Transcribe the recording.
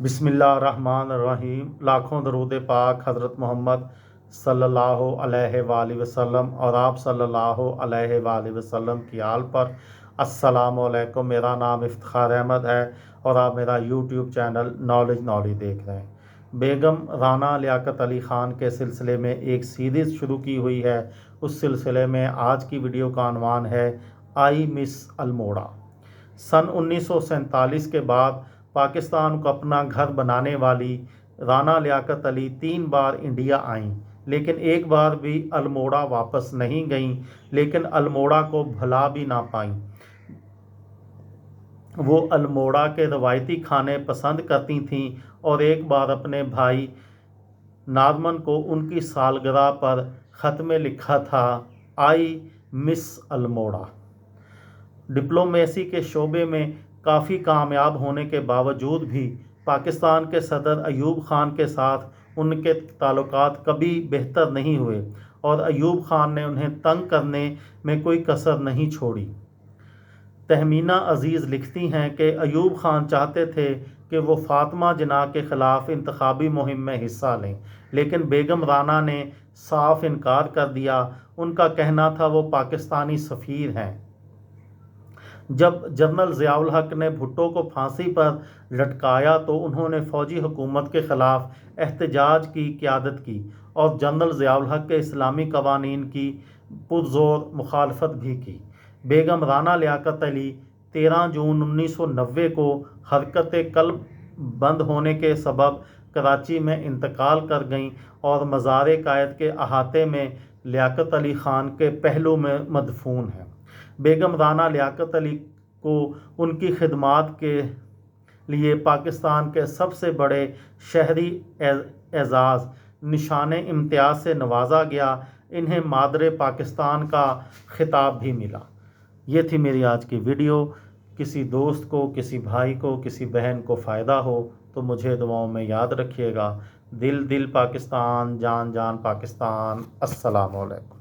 बिस्मिल्लाहिर्रहमानिर्रहीम। लाखों दरूद पाक हज़रत मोहम्मद सल्लल्लाहु अलैहि वसल्लम और आप सल्लल्लाहु अलैहि वसल्लम की आल पर। अस्सलामु अलैकुम। मेरा नाम इफ्तिखार अहमद है और आप मेरा यूट्यूब चैनल नॉलेज देख रहे हैं। बेगम राना लियाकत अली ख़ान के सिलसिले में एक सीरीज़ शुरू की हुई है। उस सिलसिले में आज की वीडियो का अनवान है आई मिस अल्मोड़ा। सन 1947 के बाद पाकिस्तान को अपना घर बनाने वाली राना लियाकत अली 3 बार इंडिया आईं, लेकिन एक बार भी अल्मोड़ा वापस नहीं गईं। लेकिन अल्मोड़ा को भुला भी ना पाईं। वो अल्मोड़ा के रवायती खाने पसंद करती थीं और एक बार अपने भाई नाज़मन को उनकी सालगिरह पर ख़त में लिखा था, आई मिस अल्मोड़ा। डिप्लोमेसी के शोबे में काफ़ी कामयाब होने के बावजूद भी पाकिस्तान के सदर अयूब ख़ान के साथ उनके ताल्लुकात कभी बेहतर नहीं हुए और अयूब ख़ान ने उन्हें तंग करने में कोई कसर नहीं छोड़ी। तहमीना अज़ीज़ लिखती हैं कि अयूब ख़ान चाहते थे कि वो फ़ातिमा जिन्ना के ख़िलाफ़ इंतखाबी मुहिम में हिस्सा लें, लेकिन बेगम राना ने साफ इनकार कर दिया। उनका कहना था वो पाकिस्तानी सफ़ीर हैं। जब जनरल ज़ियाउल हक ने भुट्टो को फांसी पर लटकाया तो उन्होंने फ़ौजी हुकूमत के ख़िलाफ़ एहतजाज की क़यादत की और जनरल ज़ियाउल हक के इस्लामी कवानीन की पुरज़ोर मुखालफत भी की। बेगम राना लियाकत अली 13 जून 1990 को हरकत कल्ब बंद होने के सबब कराची में इंतकाल कर गईं और मज़ार कायद के अहाते में लियाकत अली ख़ान के पहलू में मदफून हैं। बेगम राना लियाकत अली को उनकी खिदमात के लिए पाकिस्तान के सबसे बड़े शहरी एज़ाज़ निशान इम्तियाज़ से नवाजा गया। इन्हें मादरे पाकिस्तान का खिताब भी मिला। ये थी मेरी आज की वीडियो। किसी दोस्त को, किसी भाई को, किसी बहन को फ़ायदा हो तो मुझे दुआओं में याद रखिएगा। दिल दिल पाकिस्तान, जान जान पाकिस्तान। अस्सलामु अलैकुम।